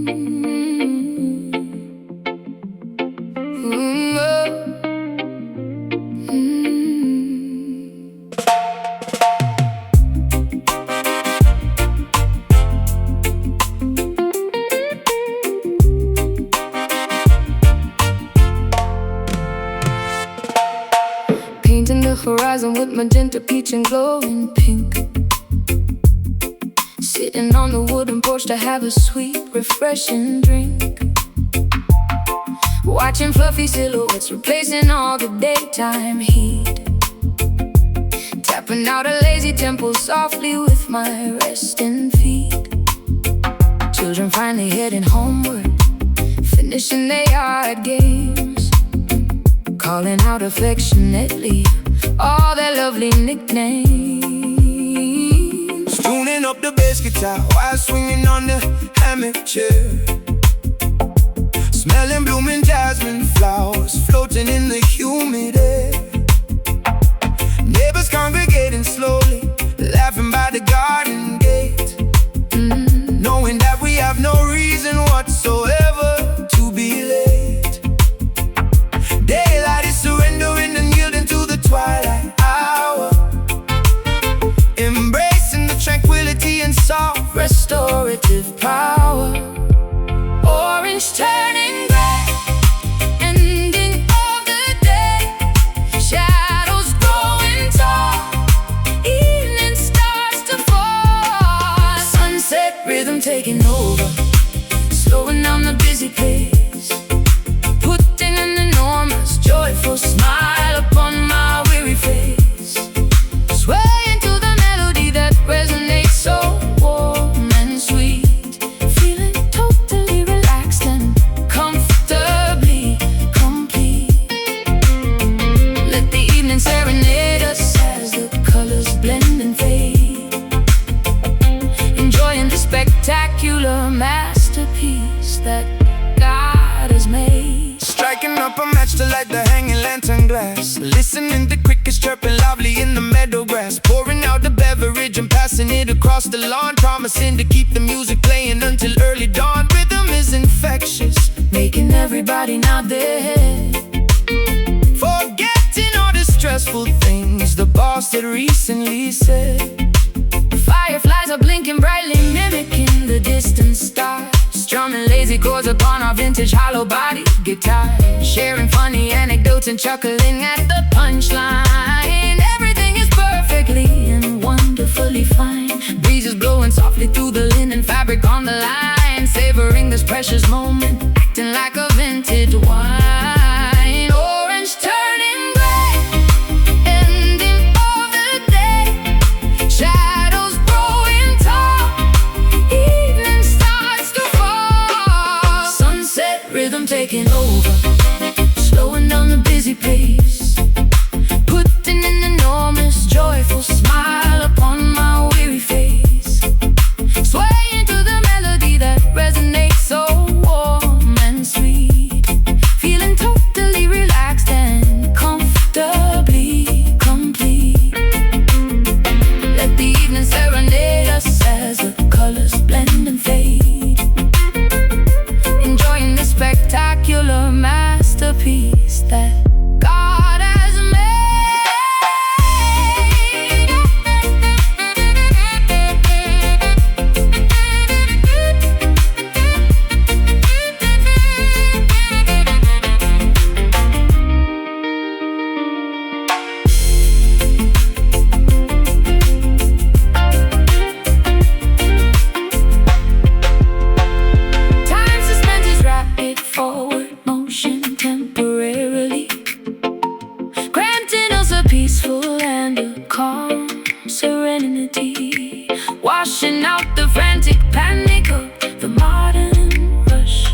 Painting the horizon with magenta, peach, and glowing pink. Sitting on the wooden porch to have a sweet, refreshing drink. Watching fluffy silhouettes replacing all the daytime heat. Tapping out a lazy tempo softly with my resting feet. Children finally heading homeward, finishing their yard games, calling out affectionately all their lovely nicknames. Tuning up the bass guitar while swinging on the hammock chair. Smelling blooming jasmine flowers floating in the humid air. Neighbors congregating slowly, laughing by the garden gate, knowing that we have no reason whatsoever to be late. Daylight is surrendering and yielding to the twilight hour, embracing the tranquility and soft restorative power. Orange turning gray, ending of the day. Shadows growing tall, evening starts to fall. Sunset rhythm taking over, slowing down the busy pace, putting an enormous joyful smile upon my weary face. Swaying to the melody that resonates so warm and sweet. Feeling totally relaxed and comfortably complete. Let the evening serenade us as the colors blend and fade. Enjoying the spectacular masterpiece that God has made. Striking up a match to light the hanging lantern glass, listening to crickets chirping loudly in the meadow grass. Pouring out the beverage and passing it across the lawn, promising to keep the music playing until early dawn. Rhythm is infectious, making everybody nod their head, forgetting all the stressful things the boss had recently said. Fireflies are blinking brightly, mimicking the distant stars, strumming lazy chords upon our vintage hollow body guitar, sharing funny anecdotes and chuckling at the punchline. Everything is perfectly and wonderfully fine. Breezes blowing softly through the linen fabric on the line, savoring this precious moment, acting like a vintage wine. Orange turning gray, ending of the day. Shadows growing tall, evening starts to fall. Sunset rhythm taking over, slowing down the busy pace, putting an enormous joyful smile upon my weary face. Swaying to the melody that resonates so warm and sweet. Feeling totally relaxed and comfortably complete. Let the evening serenade us as the colors blend and fade. Enjoying the spectacular masterpiece that God has made. Time suspends rapid forward motion temporarily, granting us a peaceful and a calm serenity, washing out the frantic panic of the modern rush,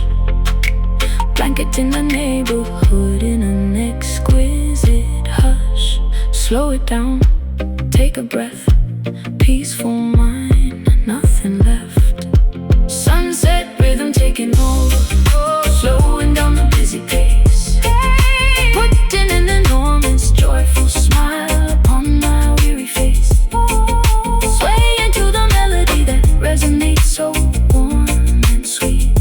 blanketing the neighborhood in an exquisite hush. Slow it down, take a breath, peaceful mind, nothing left. Sunset rhythm taking over, slowing down the busy pace, putting an enormous joyful smile upon my weary face. Swaying to the melody that resonates so warm and sweet.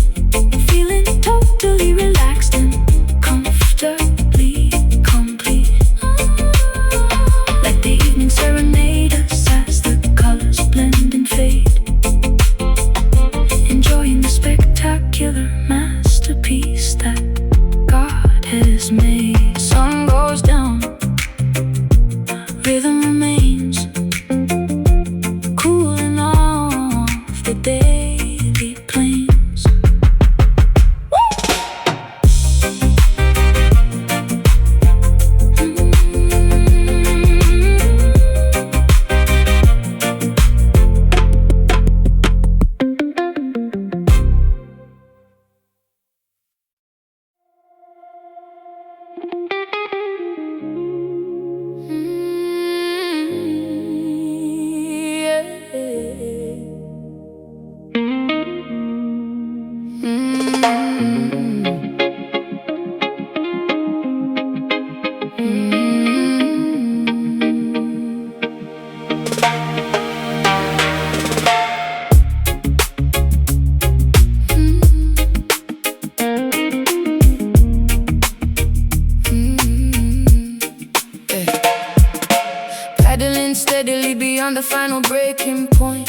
beyond the final breaking point,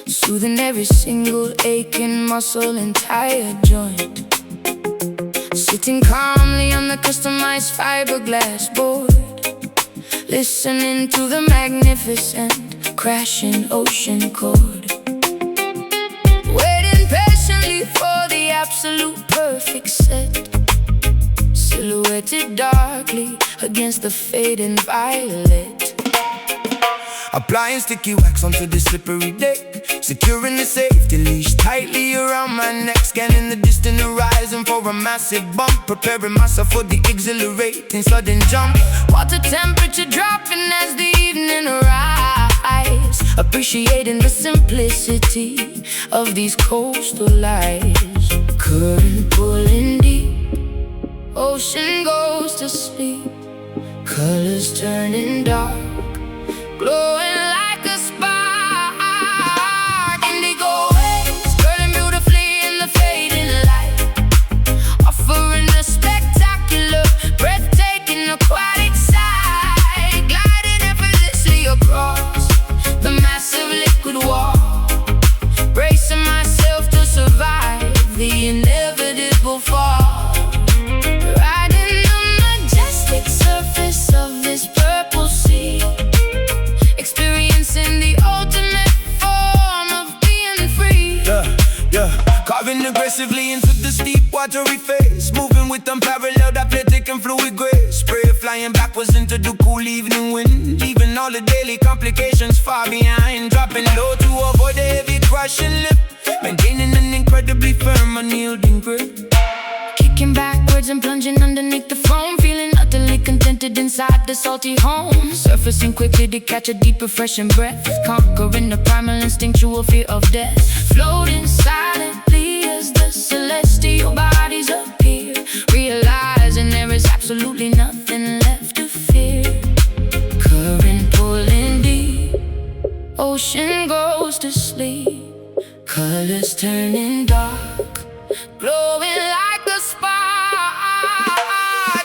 soothing every single aching muscle and tired joint. Sitting calmly on the customized fiberglass board, listening to the magnificent crashing ocean chord, waiting patiently for the absolute perfect set, silhouetted darkly against the fading violet. Applying sticky wax onto the slippery deck, securing the safety leash tightly around my neck. Scanning the distant horizon for a massive bump, preparing myself for the exhilarating sudden jump. Water temperature dropping as the evening arrives, appreciating the simplicity of these coastal lights. Current pulling deep, ocean goes to sleep, colors turning dark, glowing like a spark. Indigo waves curling beautifully in the fading light, offering a spectacular, breathtaking aquatic sight, gliding effortlessly across the massive liquid wall, bracing myself to survive the inevitable fall, riding the majestic surface of this purple sea, experiencing the ultimate form of being free. Carving aggressively into the steep watery face, moving with unparalleled athletic and fluid grace. Spray flying backwards into the cool evening wind, leaving all the daily complications far behind. Dropping low to avoid a heavy crushing lip, maintaining an incredibly firm, unyielding grip. Kicking backwards and plunging underneath the foam, feeling utterly contented inside the salty home. Surfacing quickly to catch a deep, refreshing breath, conquering the primal instinctual fear of death. Floating silently as the celestial bodies appear, realizing there is absolutely nothing left to fear. Current pulling deep, ocean goes to sleep, colors turning dark, glowing like a spark.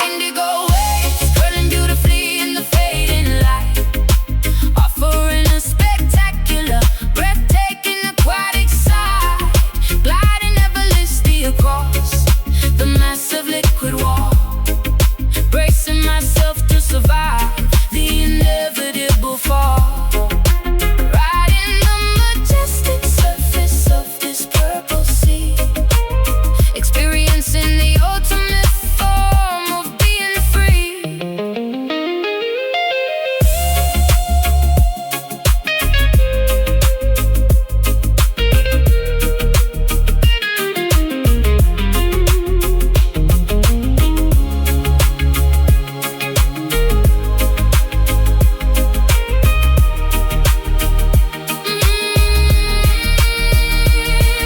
Indigo waves curling beautifully in the fading light, offering a spectacular, breathtaking aquatic sight, gliding effortlessly across the massive liquid wall, bracing myself to survive the inevitable fall, riding the majestic surface of this purple sea, experiencing the ultimate form of being free.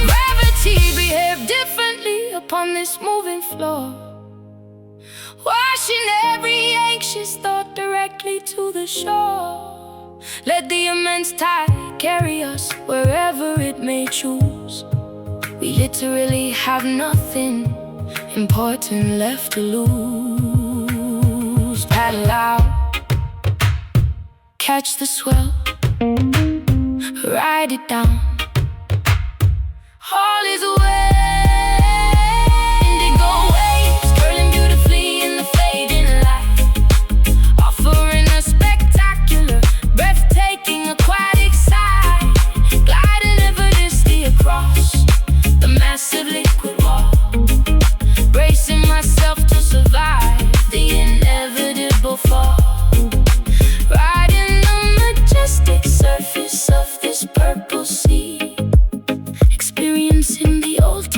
Gravity behaved differently upon this moving floor, washing every anxious thought directly to the shore. Let the immense tide carry us wherever it may choose. We literally have nothing important left to lose. Paddle out, catch the swell, ride it down, all is well. Indigo waves curling beautifully in the fading light, offering a spectacular, breathtaking aquatic sight, gliding effortlessly across the massive liquid wall, bracing myself to survive the inevitable fall, riding the majestic surface of this purple sea, experiencing the ultimate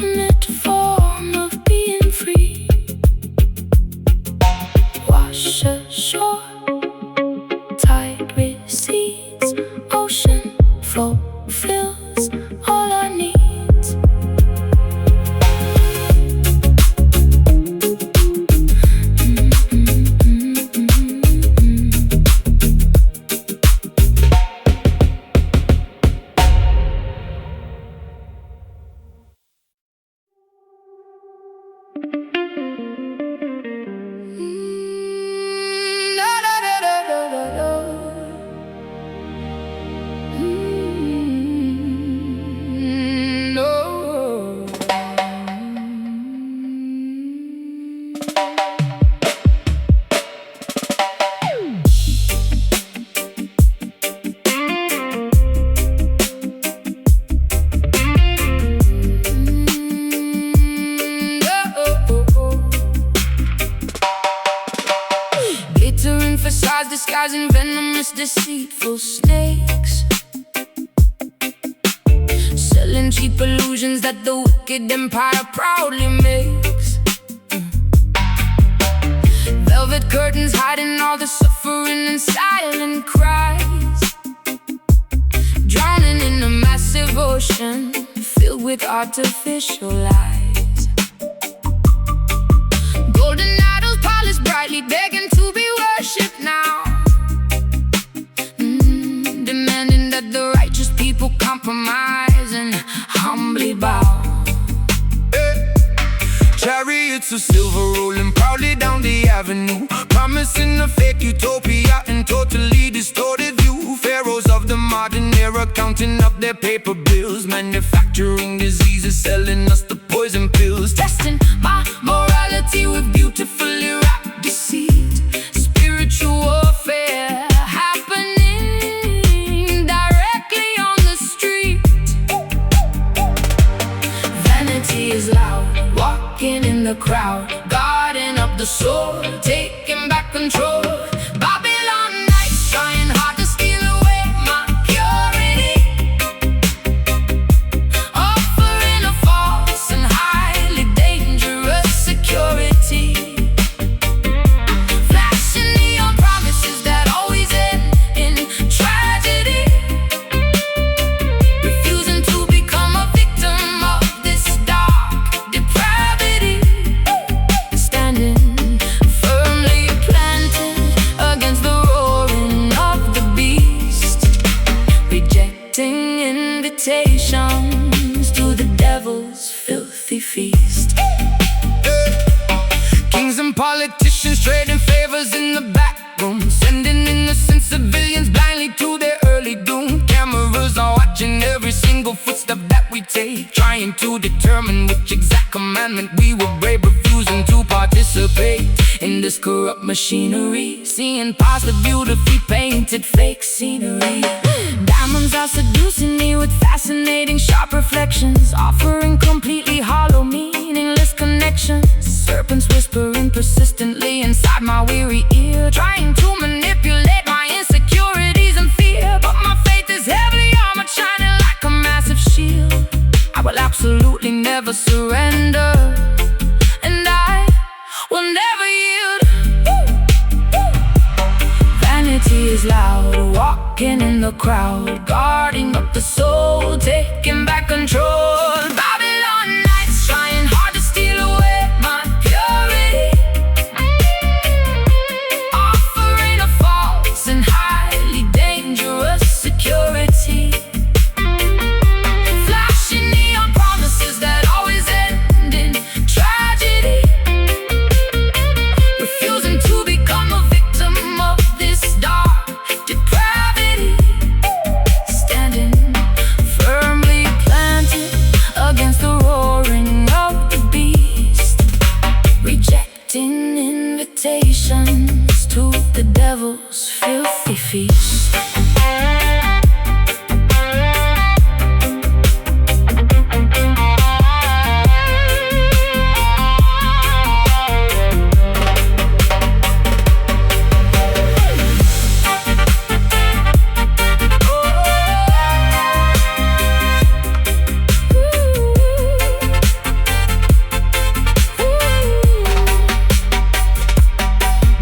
deceitful snakes, selling cheap illusions that the wicked empire proudly makes. Velvet curtains hiding all the suffering and silent cries, drowning in a massive ocean filled with artificial lies. Golden idols polished brightly, begging to be worshipped now, demanding that the righteous people compromise and humbly bow. Chariots of silver rolling proudly down the avenue, promising a fake utopia and totally distorted view. Pharaohs of the modern era counting up their paper bills, manufacturing diseases, selling us the poison pills, Testing my morality with beautifully wrapped deceit. Spiritual warfare happening directly on the street. Vanity is loud, walking in the crowd, guarding up the soul, taking back control. Babylon nights trying hard to steal away my purity, offering a false and highly dangerous security, flashing neon promises that always end in tragedy, refusing to become a victim of this dark depravity, standing firmly planted against the roaring of the beast, rejecting invitations to the devil's filthy feast. Kings and politicians trading favors in the back room, sending innocent civilians blindly to their early doom. Cameras are watching every single footstep that we take, trying to determine which exact commandment we will brave, refusing to participate in this corrupt machinery, seeing past the beautifully painted fake scenery. Diamonds are seducing me with fascinating sharp reflections, offering completely hollow meaningless connections. Serpents whispering persistently inside my weary ear, trying to manipulate my insecurities and fear. But my faith is heavily armored, shining like a massive shield. I will absolutely never surrender, and I will never yield. Vanity is loud, walking in the crowd, guarding up the soul, taking back control. Babylon nights trying hard to steal away my purity, offering a false and highly dangerous security, flashing neon promises that always end in tragedy, refusing to become a victim of this dark depravity, standing firmly planted against the roaring of the beast, rejecting invitations to the devil's filthy feast.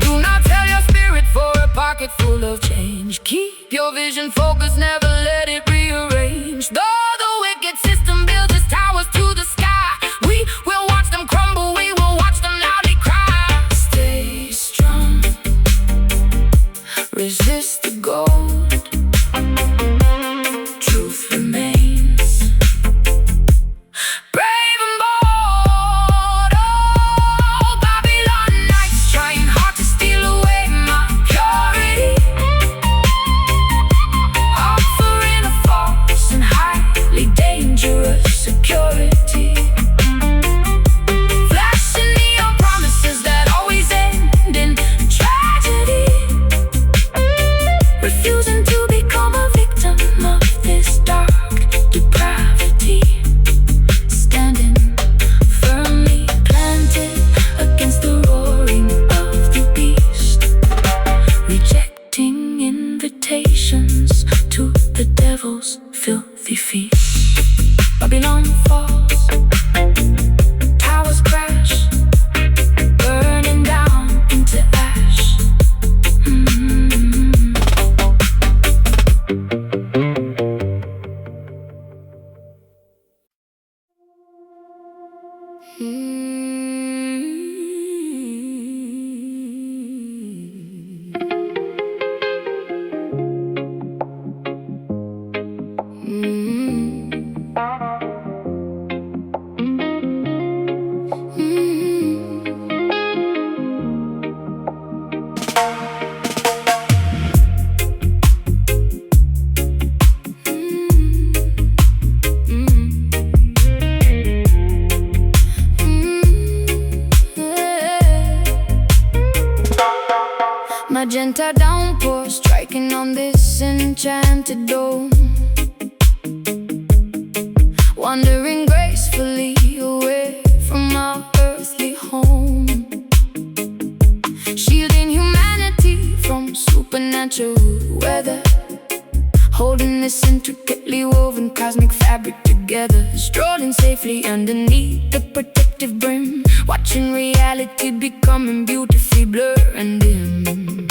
Do not sell your spirit for a pocket full of change. Keep your vision focused, never let it rearrange. Though the wicked system builds its towers to the sky, we will watch them crumble, we will watch them loudly cry. Stay strong, resist the gold, truth remains. Brave and bold, oh, Babylon nights trying hard to steal away my purity, offering a false and highly antidote, wandering gracefully away from our earthly home, shielding humanity from supernatural weather, holding this intricately woven cosmic fabric together, strolling safely underneath the protective brim, watching reality becoming beautifully blurred and dim.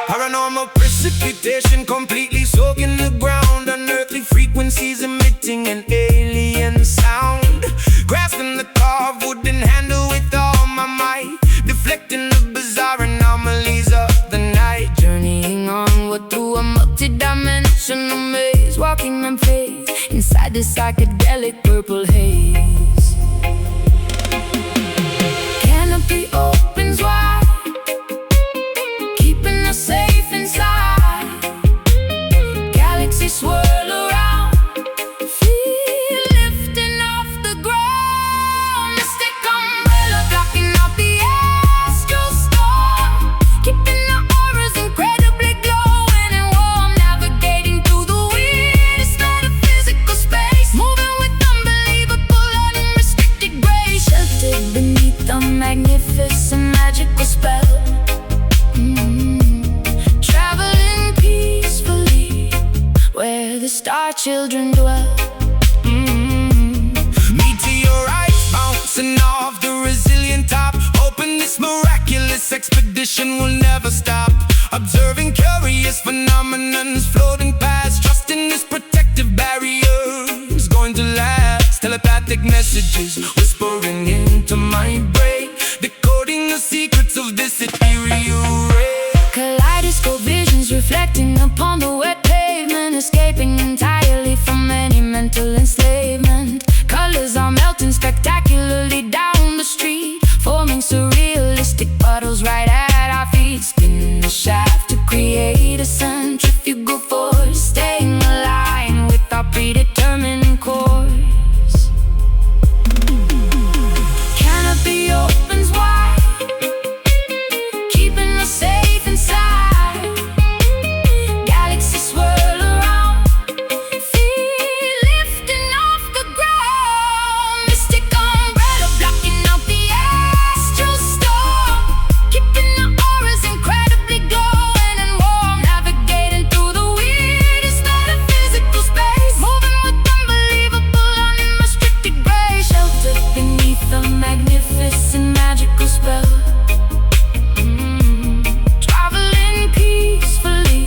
Paranormal precipitation completely soaking the ground, unearthly frequencies emitting an alien sound, grasping the carved wooden handle with all my might, deflecting the bizarre anomalies of the night, Journeying onward through a multi-dimensional maze, walking in faith inside the psychedelic purple haze. Canopy opens wide, keeping us safe inside. Galaxies swirl around, feel lifting off the ground. Mystic umbrella blocking out the astral storm, keeping our auras incredibly glowing and warm, navigating through the weirdest metaphysical space, moving with unbelievable unrestricted grace, sheltered beneath the magnificent magical spell. Traveling peacefully where the star children dwell. Meteorites bouncing off the resilient top, hoping this miraculous expedition will never stop, observing curious phenomenons floating past, trusting this protective barrier is going to last. Telepathic messages whispering into my brain, decoding the secrets of this ethereal ray. Kaleidoscope visions reflecting upon the wet pavement, escaping entirely from any mental enslavement. Colors are melting spectacularly down the street, forming surrealistic puddles right at our feet, spinning the shaft to create a centrifugal force, staying aligned with our predetermined course. Canopy opens wide, keeping us safe inside. Galaxies swirl around, feel lifting off the ground. Mystic umbrella blocking out the astral storm, keeping our auras incredibly glowing and warm, navigating through the weirdest metaphysical space, moving with unbelievable unrestricted grace, sheltered beneath the magnificent magical spell. Traveling peacefully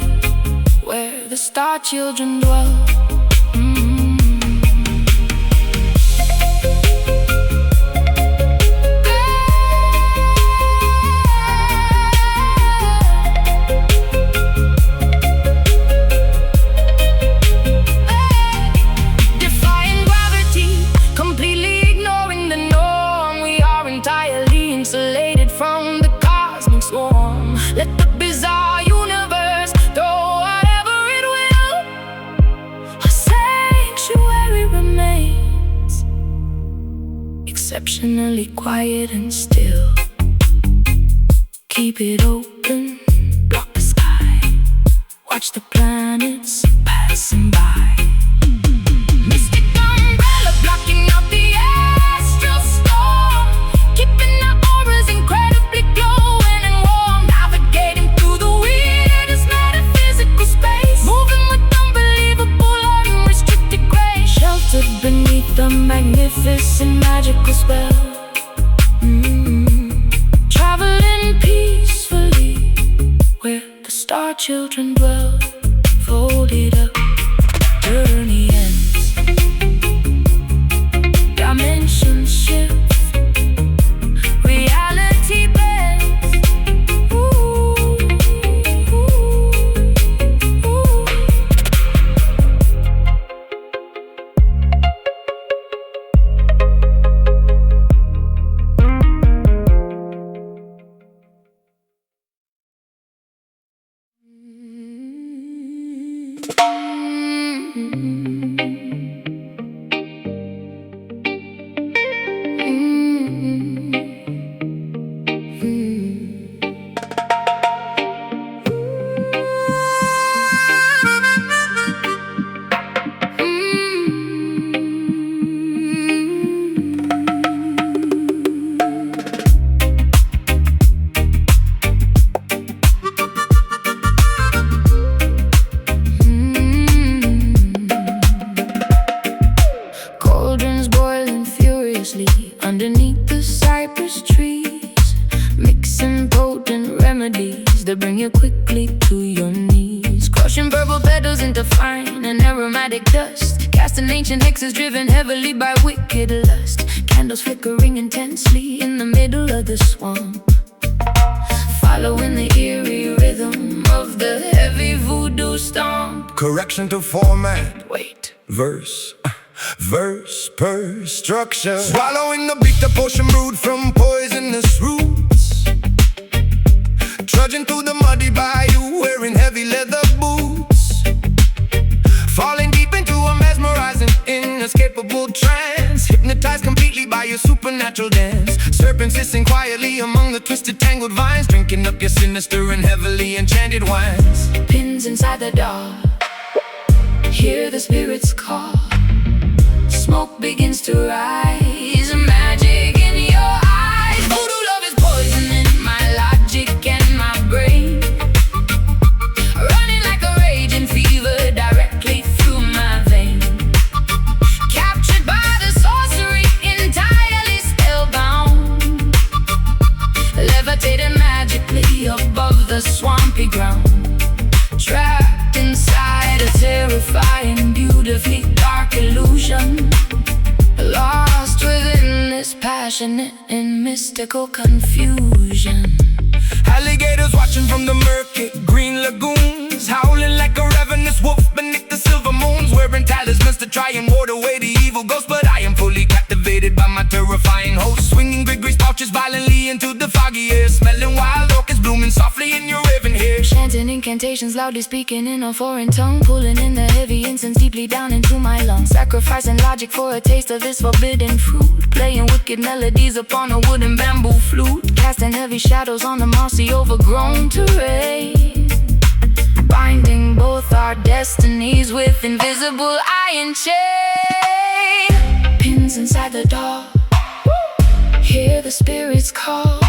where the star children dwell. Defying gravity, completely ignoring the norm, we are entirely insulated from the cosmic swarm. Let the bizarre universe throw whatever it will, a sanctuary remains, exceptionally quiet and still. Keep it open, block the sky, watch the planets passing by. Mystic umbrella blocking out the astral storm, keeping our auras incredibly glowing and warm, navigating through the weirdest metaphysical space, moving with unbelievable unrestricted grace, sheltered beneath the magnificent magical spell. Traveling peacefully where the star children dwell, folded up, journey ends, dimension shift, reality bends. Ooh, ooh, ooh. Ocean purple petals into fine and aromatic dust, casting ancient hexes driven heavily by wicked lust. Candles flickering intensely in the middle of the swamp, following the eerie rhythm of the heavy voodoo stomp. Correction to format. Wait. Verse per structure. Swallowing the beat, the potion brewed from poisonous roots. Trudging through the muddy bayou, wearing heavy leather boots. Falling deep into a mesmerizing, inescapable trance. Hypnotized completely by your supernatural dance. Serpents hissing quietly among the twisted, tangled vines, drinking up your sinister and heavily enchanted wines. Pins inside the dark, hear the spirits call. Smoke begins to rise, magic in your eyes. Voodoo love is poisoning my logic and my brain, running like a raging fever directly through my vein. Captured by the sorcery, entirely spellbound, levitating magically above the swampy ground. Trapped inside a terrifying, beautifully dark illusion, lost within this passionate and mystical confusion. Alligators watching from the murky green lagoons, howling like a ravenous wolf beneath the silver moons, wearing talismans to try and ward away the evil ghost. But I am fully captivated by my terrifying host, swinging Gregory's pouches violently into the foggy air, smelling wild orchids blooming softly in your raven hair. Chanting incantations, loudly speaking in a foreign tongue, pulling in the heavy incense deeply down into my lungs. Sacrificing logic for a taste of this forbidden fruit, playing wicked melodies upon a wooden bamboo flute, casting heavy shadows on the mossy overgrown terrain, binding both our destinies with invisible iron chain. Pins inside the dark, hear the spirits call.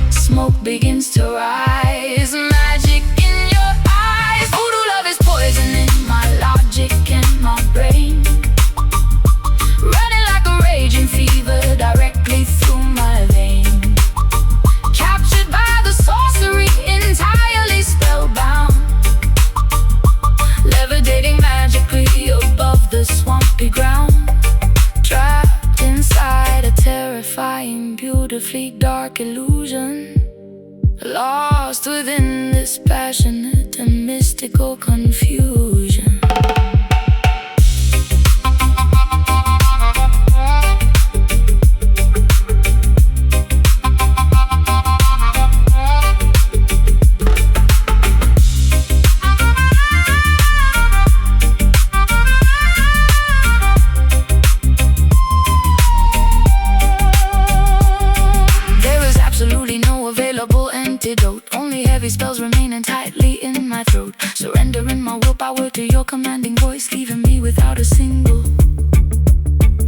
Smoke begins to rise, magic in your eyes. Voodoo love is poisoning my logic and my brain, running like a raging fever directly through my vein. Captured by the sorcery, entirely spellbound, levitating magically above the swampy ground. Trapped inside a terrifying, beautifully dark illusion, lost within this passionate and mystical confusion. Only heavy spells remaining tightly in my throat, surrendering my willpower to your commanding voice, leaving me without a single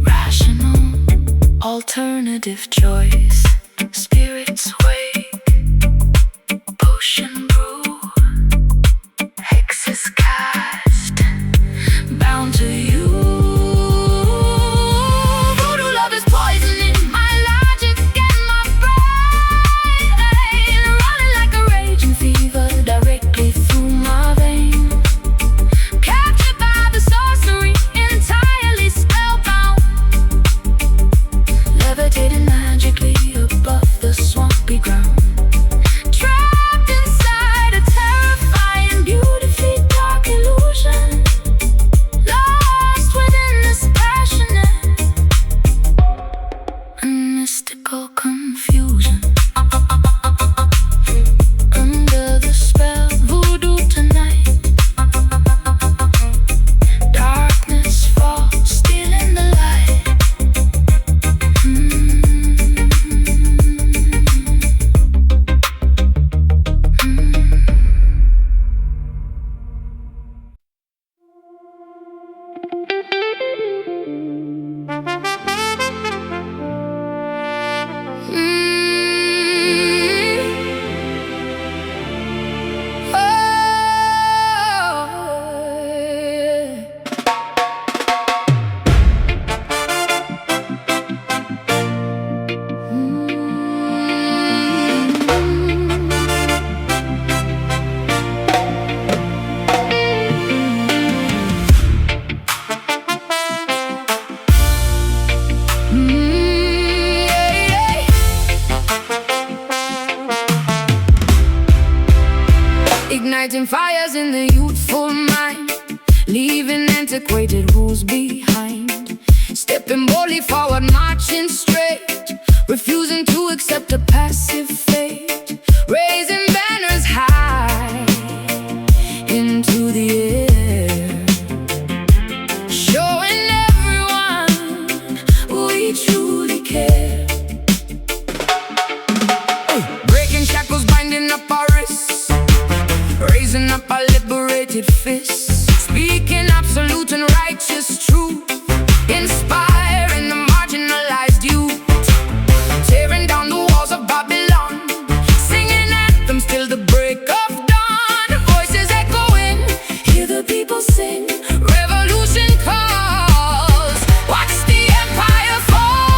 rational alternative choice. Spirits wake, potion brew, hexes cast, bound to you. Voodoo love is poisoning my logic and my brain, running like a raging fever directly through my vein. Captured by the sorcery, entirely spellbound, levitating magically above the swampy leaving antiquated rules behind. Stepping boldly forward, marching straight, refusing to accept a passive fate. Raising banners high into the air, showing everyone we truly care. Breaking shackles, binding up our wrists, raising up our liberated fists, speaking absolute and righteous truth, inspiring the marginalized youth, tearing down the walls of Babylon, singing anthems till the break of dawn. Voices echoing, hear the people sing, revolution calls, watch the empire fall.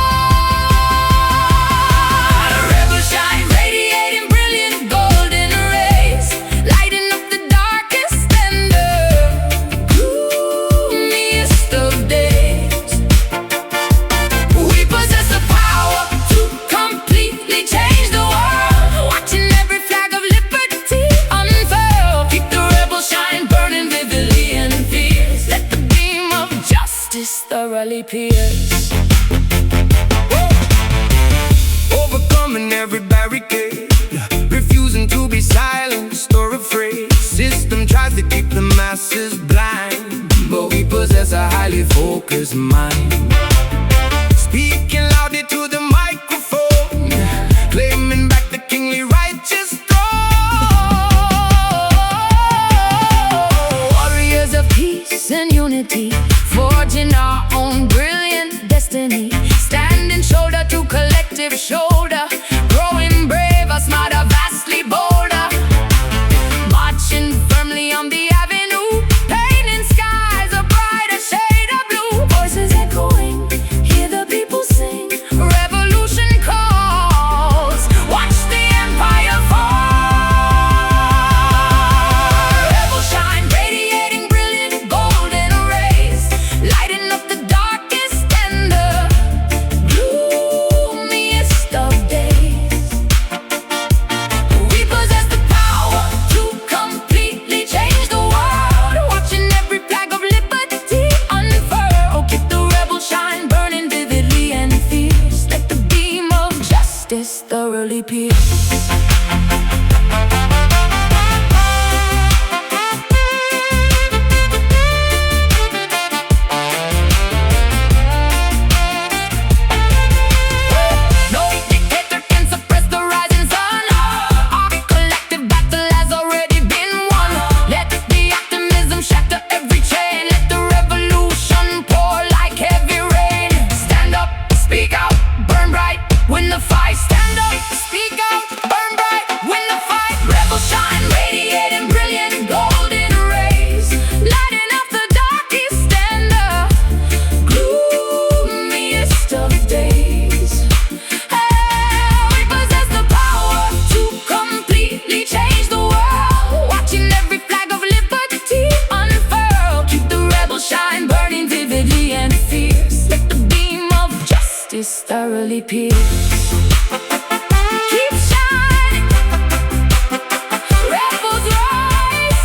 Rebel shine, radiating brilliant golden rays, lighting up the darkest and the gloomiest of days. We possess the power to completely change the world, watching every flag of liberty unfurl. Keep the rebel shine burning vividly and fierce, let the beam of justice thoroughly pierce. Overcoming every barricade, refusing to be silenced or afraid. System tries to keep the masses blind, but we possess a highly focused mind. Speaking loudly to the microphone, claiming back the kingly righteous throne. Warriors of peace and unity, forging our own brilliant destiny, standing shoulder to collective shoulder, growing braver, smarter, vastly bolder, marching firmly on the avenue, painting skies a brighter shade of blue. Voices echoing, hear the people sing, revolution calls, watch the empire fall. Rebel shine, radiating brilliant golden rays, lighting up the darkest and the gloomiest of days. We possess the power to completely change the world, watching every flag of liberty unfurl. Keep the rebel shine burning vividly and fierce, let the beam of justice thoroughly pierce. No dictator can suppress the rising sun. Our collective battle has already been won. Let the optimism shatter every chain, let the revolution pour like heavy rain. Stand up, speak out, burn bright, win the fight. Stand up, speak out, burn bright, win the fight. Rebel shine, radiating brilliant golden rays, lighting up the darkest and the gloomiest of days. We possess the power to completely change the world, watching every flag of liberty unfurl. Keep the rebel shine burning vividly and fierce, let the beam of justice thoroughly pierce. Keep shining, rebels rise,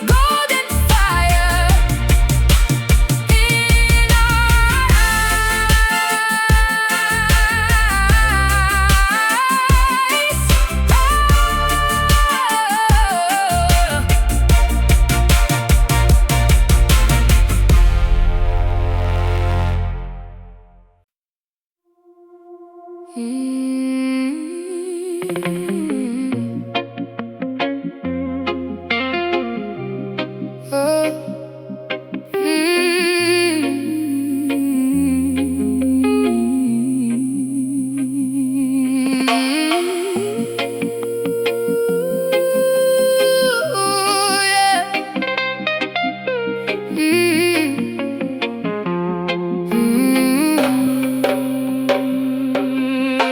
golden fire in our eyes.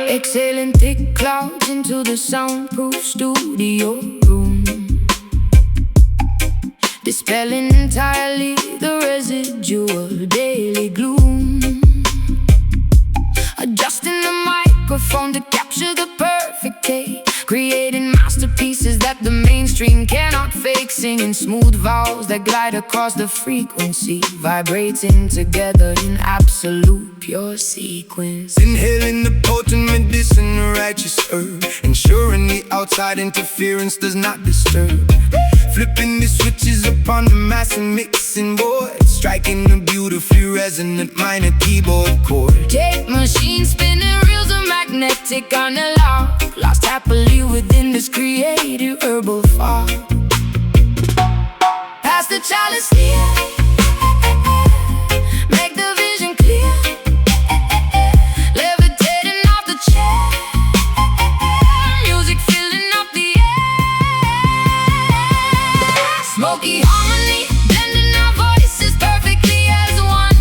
Exhaling thick clouds into the soundproof studio room, dispelling entirely the residual daily gloom. Adjusting the microphone to capture the perfect take, creating masterpieces voices that the mainstream cannot fake, singing smooth vowels that glide across the frequency, vibrating together in absolute pure sequence. Inhaling the potent medicine, righteous herb, ensuring the outside interference does not disturb. Flipping the switches upon the mass and mixing board, striking the beautifully resonant minor keyboard chord. Tape machine spinning, reels are magnetic analog, lost happily within this creative herbal fog. Pass the chalice near, make the vision clear, levitating off the chair, music filling up the air. Smoky harmony, blending our voices perfectly as one,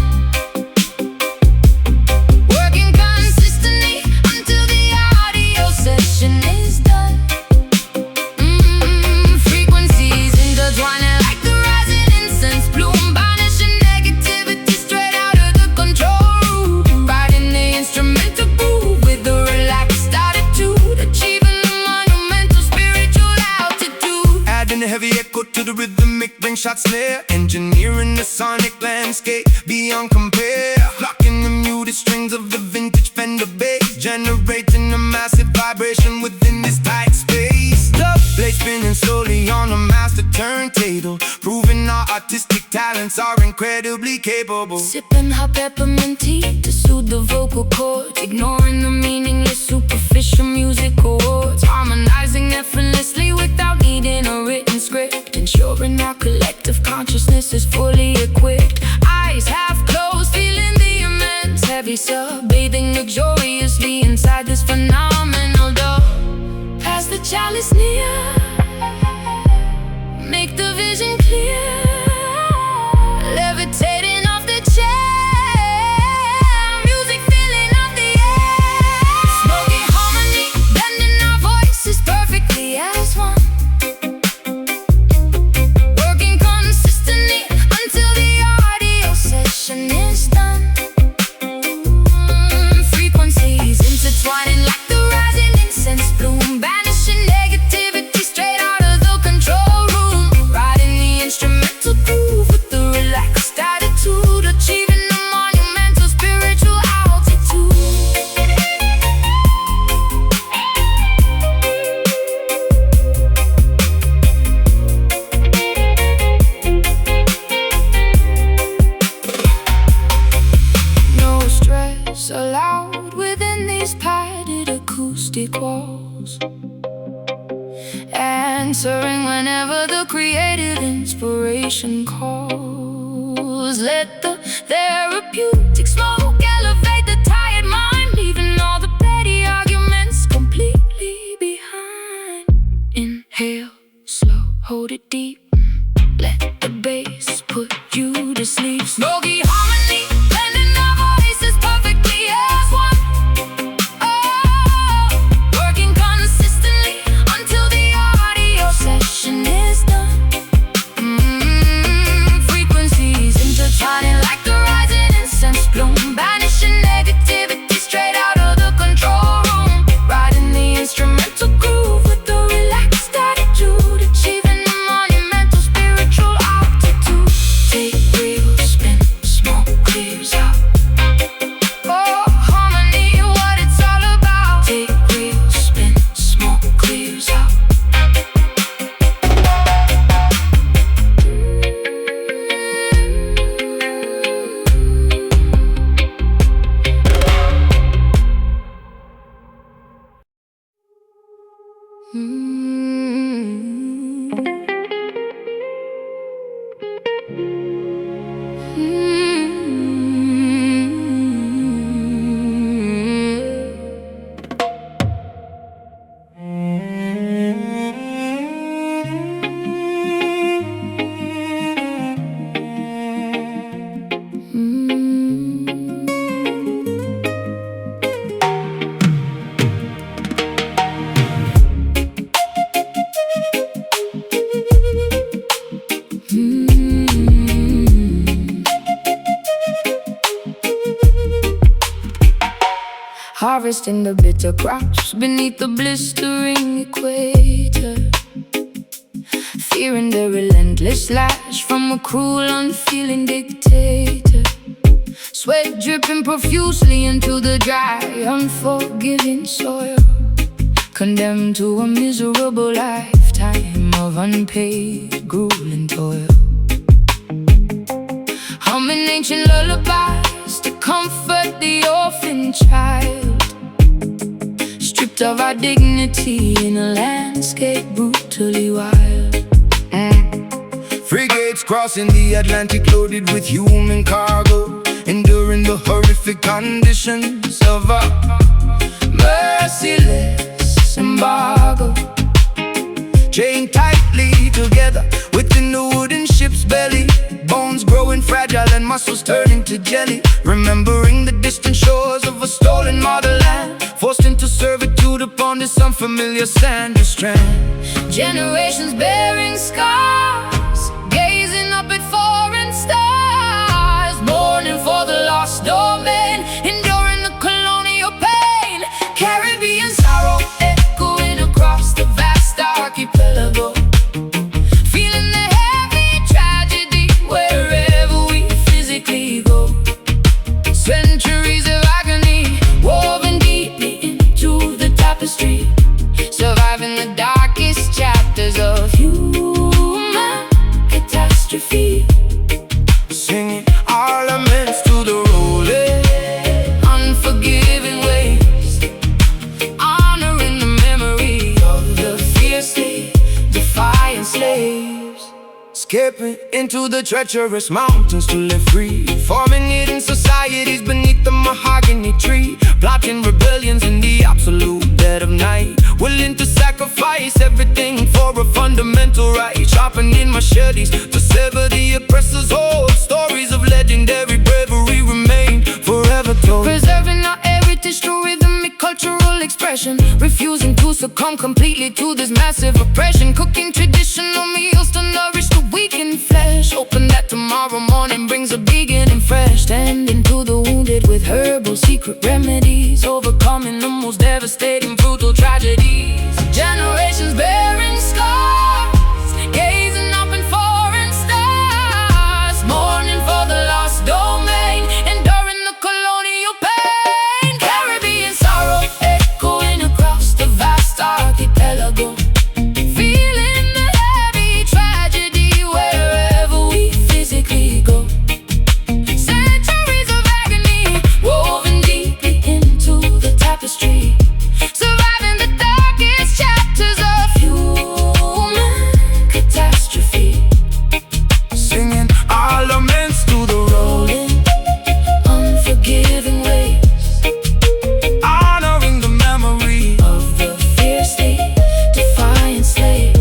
working consistently until the audio session is done. Frequencies intertwining like the rising incense bloom, banishing negativity straight out of the control room, riding the instrumental groove with a relaxed attitude, achieving the monumental spiritual altitude. Adding a heavy echo to the rhythmic ring shot snare, engineering the sonic landscape beyond compare. Locking the muted strings of the vintage Fender bass, generating a massive vibration within this tight space. The blade spinning slowly on a master turntable, proving our artistic talents are incredibly capable. Sipping hot peppermint tea to soothe the vocal cords, ignoring the meaningless superficial music chords, harmonizing effortlessly without needing a written script, ensuring our collective consciousness is fully equipped. Eyes half closed, feeling the immense heavy sub, bathing luxuriously inside this phenomenal dove. Pass the chalice near, make the vision clear, levitating off the chair, music filling up the air. Smoky harmony, blending our voices perfectly as one, working consistently until the audio session is done. Frequencies intertwining like the rising incense bloom, banishing negativity straight out of the control room, riding the instrumental groove with the relaxed attitude, achieving the monumental spiritual altitude. No stress allowed within these padded acoustic walls, answering whenever the creative inspiration calls. Let the therapeutic smoke elevate the tired mind, leaving all the petty arguments completely behind. Inhale slow, hold it deep, let the bass put you to sleep. Smoky harmony, blending our voices perfectly as one, working consistently until the audio session is done. Frequencies intertwining like the rising incense bloom, banishing negativity straight out of the control room, riding the instrumental groove with the relaxed attitude, achieving the monumental spiritual altitude. Take real spin, smoke clears out. Oh, harmony, what it's all about. Take real spin, smoke clears out. Harvesting the bitter crops beneath the blistering equator, fearing the relentless lash from a cruel, unfeeling dictator. Sweat dripping profusely into the dry, unforgiving soil, condemned to a miserable lifetime of unpaid, grueling toil. Humming ancient lullabies to comfort the orphan child, stripped of our dignity in a landscape brutally wild. Frigates crossing the Atlantic loaded with human cargo, enduring the horrific conditions of a merciless embargo. Chained tightly together within the wooden ship's belly, bones growing fragile and muscles turning to jelly. Remembering the distant shores of a stolen motherland, forced into servitude upon this unfamiliar sandy strand. Generations bearing scars, gazing up at foreign stars, mourning for the lost domain, enduring the colonial pain. Caribbean sorrow echoing across the vast archipelago, feeling the heavy tragedy wherever we physically go. Centuries of agony woven deeply into the tapestry, surviving the darkest chapters of human catastrophe. Singing our laments to the rolling, Unforgiving waves, honoring the memory of the fiercely defiant slaves. skipping into the treacherous mountains to live free, forming hidden societies beneath the mahogany tree, plotting rebellions in the absolute dead of night, willing to sacrifice everything for a fundamental right, sharpening machetes to sever the oppressor's hold. Stories of legendary bravery remain forever told, Preserving our heritage through rhythmic cultural expression, refusing to succumb completely to this massive oppression. Cooking traditional meals to nourish the weakened flesh, hoping that tomorrow morning brings a beginning fresh. Tending to the wounded with herbal secret remedies, overcoming the most devastating, brutal tragedies. Generations bearing scars, gazing up in foreign stars, mourning for the lost domain, enduring the colonial pain. Caribbean sorrow echoing across the vast archipelago, feeling the heavy tragedy wherever we physically go. Centuries of agony woven deeply into the tapestry, surviving the darkest chapters of human catastrophe. singing our laments to the rolling, Unforgiving waves, honoring the memory. of the fiercely defiant slaves.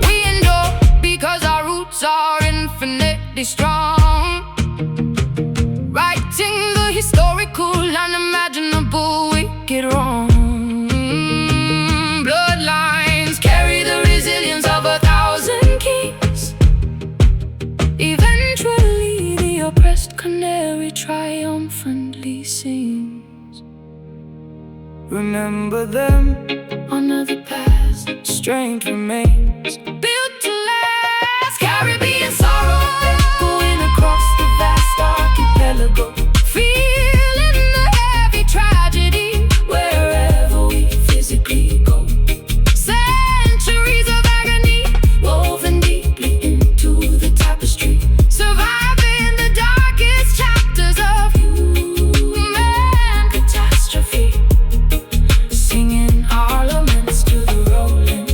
We endure because our roots are infinitely strong, righting the historical, unimaginable, wicked wrong. Bloodlines carry the resilience of 1,000 kings. Eventually the oppressed canary triumphantly sings. Remember them, Honor the past, strength remains. built to last. Caribbean sorrow echoing across the vast archipelago, feeling the heavy tragedy wherever we physically go. Centuries of agony woven deeply into the tapestry, surviving the darkest chapters of human catastrophe. Singing our laments to the rolling,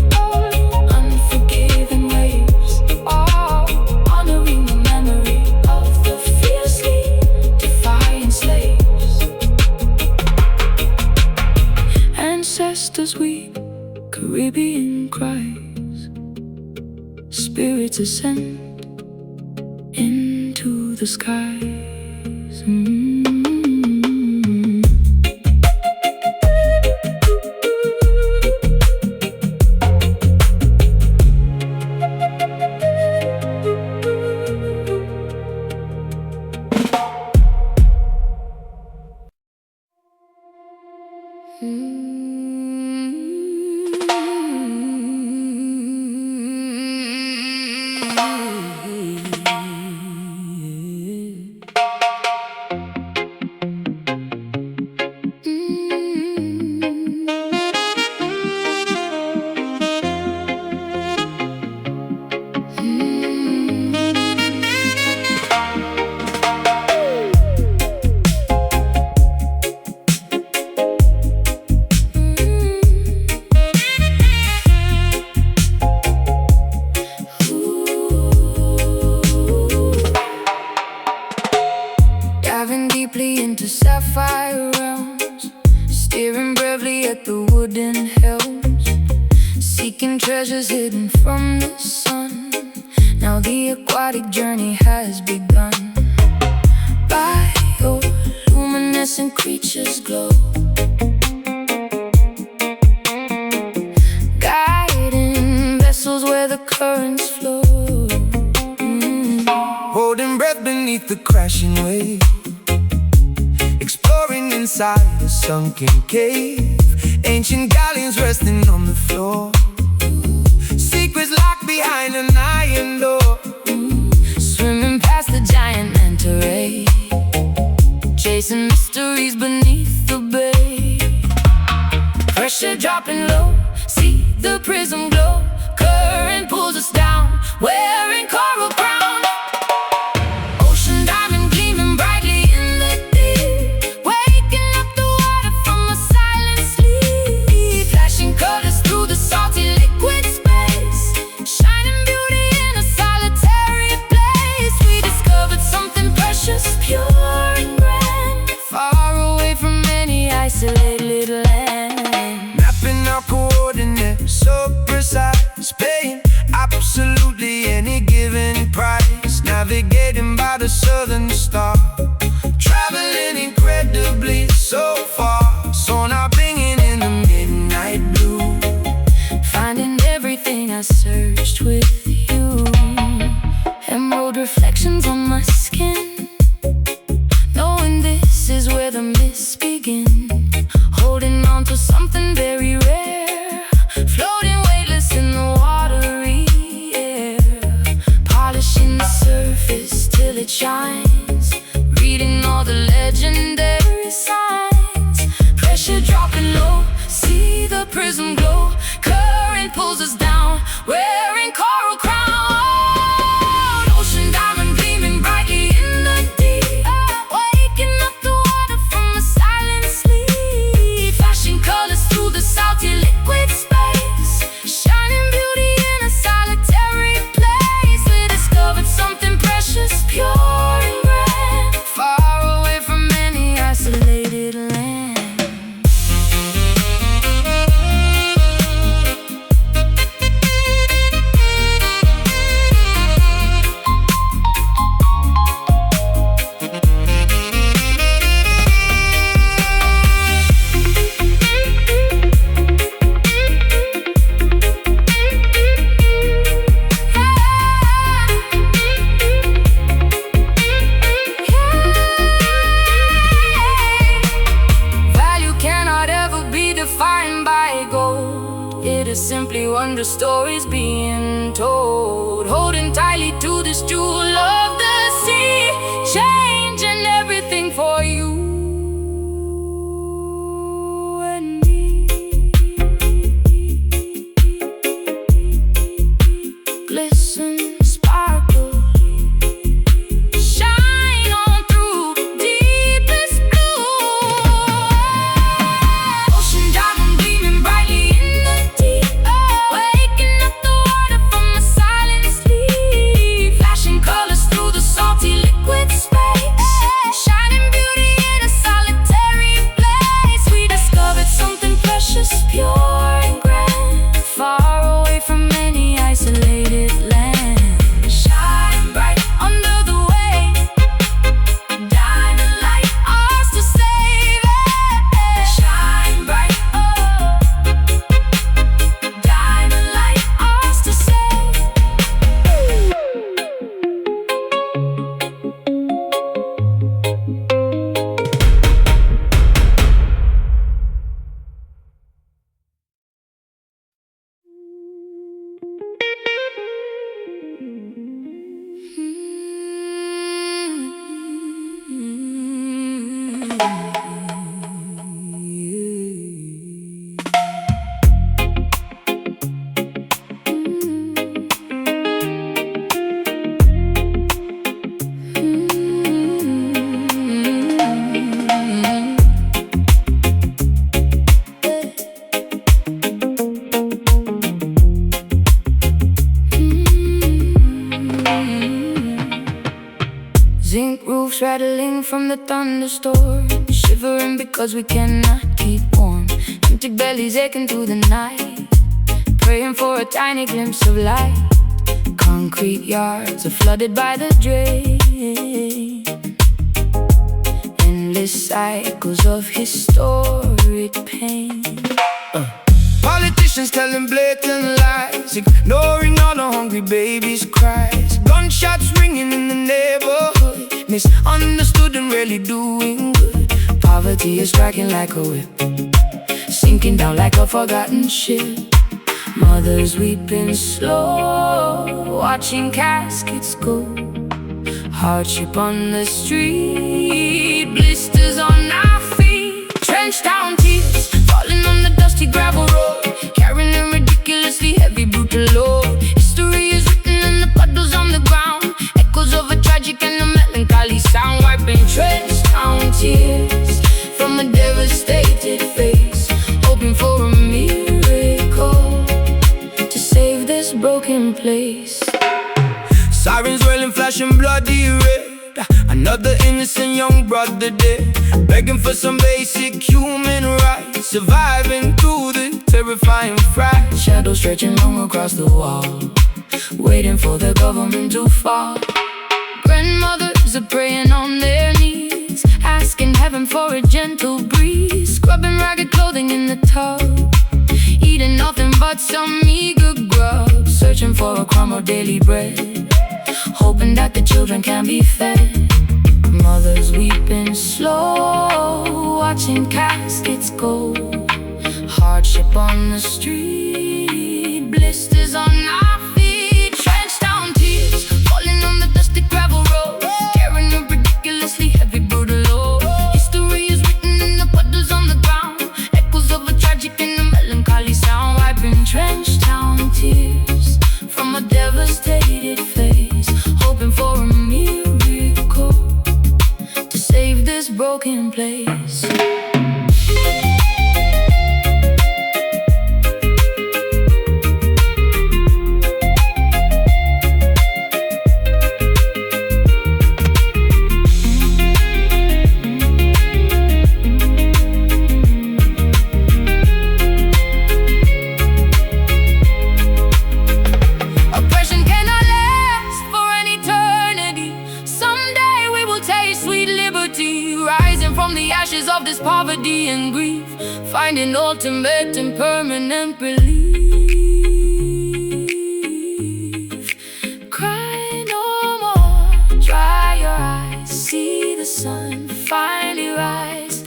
unforgiving waves, honoring the memory of the fiercely defiant slaves. Ancestors weep, Caribbean cries, spirits ascend into the skies. sapphire realms, staring bravely at the wooden helms, seeking treasures hidden from the sun. Now the aquatic journey has begun. Bioluminescent creatures glow, guiding vessels where the currents flow. Holding breath beneath the crashing wave, exploring inside a sunken cave. Ancient galleons resting on the floor, secrets locked behind an iron door. Swimming past the giant manta ray, chasing mysteries beneath the bay. Pressure dropping low, see the prism glow. Current pulls us down, wearing coral crown. Ocean diamond gleaming brightly in the deep, waking up the water from a silent sleep. Flashing colors through the salty liquid space, shining beauty in a solitary place. We discovered something precious, pure and grand, far away from any isolated land. Mapping our coordinates so precise, paying absolutely any given price. Navigating by the southern star, traveling incredibly so far. Sonar bringing in the midnight blue, Finding everything I searched with you. Emerald reflections on my skin, knowing this is where the mists begin. Holding on to something very rare, floating weightless in the watery air. Polishing the surface till it shines, reading all the legendary signs. Pressure dropping low, see the prism glow. Current pulls us down, wearing coral crown. Ocean diamond gleaming brightly in the deep, waking up the water from a silent sleep. Flashing colors through the salty liquid space, shining beauty in a solitary place. We discovered something precious, pure and grand, far away from any isolated land. Value cannot ever be defined by gold. It is simply wonder stories being told. Holding tightly to this jewel of the sea, changing everything for you and me. Glisten, sparkle, shine on through deepest blue. Ocean diamond gleaming brightly in the deep, waking up the water from a silent sleep. Flashing colors through the salty liquid space, shining beauty in a solitary place. We discovered something precious, pure and grand, far away from any isolated land. Shine bright under the wave, diamond light, ours to save it. Shine bright, oh, diamond light, ours to save. Zinc roofs rattling from the thunderstorm, shivering because we cannot keep warm. Empty bellies aching through the night, praying for a tiny glimpse of light. Concrete yards are flooded by the drain. Endless cycles of historic pain. Politicians telling blatant lies, ignoring all the hungry babies' cries. Gunshots ringing in the neighborhood, misunderstood and really doing good. Poverty is striking like a whip, sinking down like a forgotten ship. Mothers weeping slow, watching caskets go. Hardship on the street, blisters on our feet. Trenched down tears, falling on the dusty gravel road, carrying a ridiculously heavy brutal load. History is written in the puddles on the ground, echoes of a tragic and a melancholy sound. Wiping trenched down tears from a devastated face, hoping for a miracle to save this broken place. Sirens wailing, flashing bloody red. Another innocent young brother dead, begging for some basic human rights, surviving through the terrifying fright. Shadows stretching long across the wall, waiting for the government to fall. Grandmothers are praying on their knees, asking heaven for a gentle breeze. Scrubbing ragged clothing in the tub, eating nothing but some meager grub. Searching for a crumb of daily bread, hoping that the children can be fed. Mothers weeping slow, watching caskets go. Hardship on the street, blisters on our feet. Trenched down tears, falling on the dusty gravel road, carrying a ridiculously heavy brutal load. History is written in the puddles on the ground, echoes of a tragic and a melancholy sound. Wiping trenched down tears from a devastated face, hoping for a miracle to save this broken place. From the ashes of this poverty and grief, finding ultimate and permanent relief. Cry no more, dry your eyes, see the sun finally rise.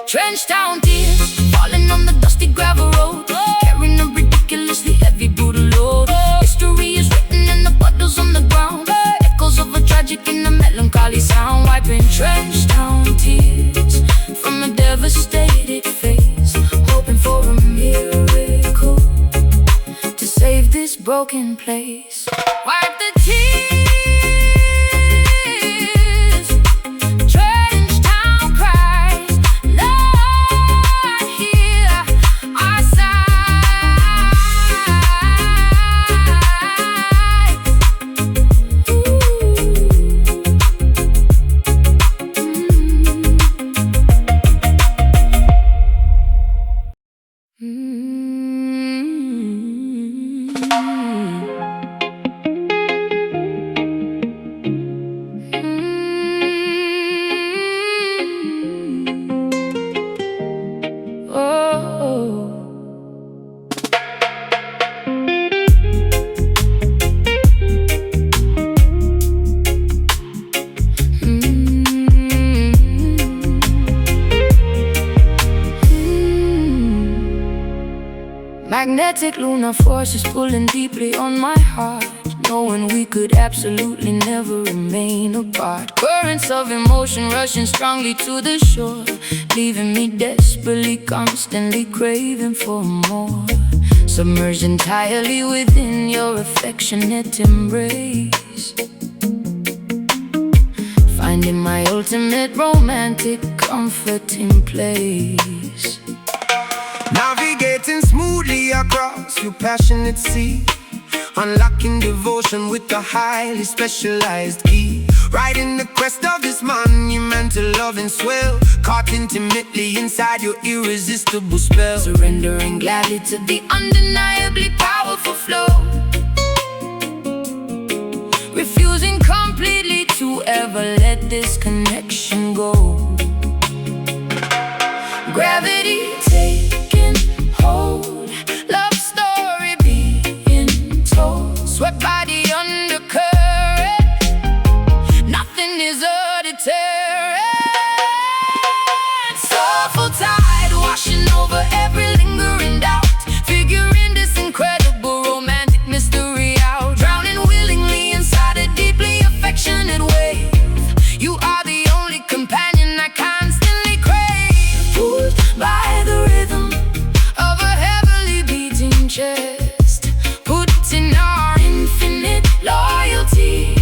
Trenched down tears, falling on the dusty gravel road, carrying a ridiculously heavy brutal load. History is written in the puddles on the ground, echoes of a tragic and a melancholy sound. Wiping trenched down tears from a devastated face, hoping for a miracle to save this broken place. Wipe the tears, trenched down cries, Lord, hear our Magnetic lunar forces pulling deeply on my heart, knowing we could absolutely never remain apart. Currents of emotion rushing strongly to the shore, leaving me desperately, constantly craving for more. Submerged entirely within your affectionate embrace, finding my ultimate romantic comforting place. Navigating smoothly across your passionate sea, unlocking devotion with a highly specialized key. riding the crest of this monumental loving swell, caught intimately inside your irresistible spell, surrendering gladly to the undeniably powerful flow, refusing completely to ever let this connection go. Gravity taking hold, love story being told, swept by the undercurrent, nothing is a deterrent. Soulful tide washing over every lingering doubt, figuring this incredible romantic mystery out, drowning willingly inside a deeply affectionate wave. You are the only companion I constantly crave, pulled by the rhythm of a heavily beating chest, putting our infinite loyalty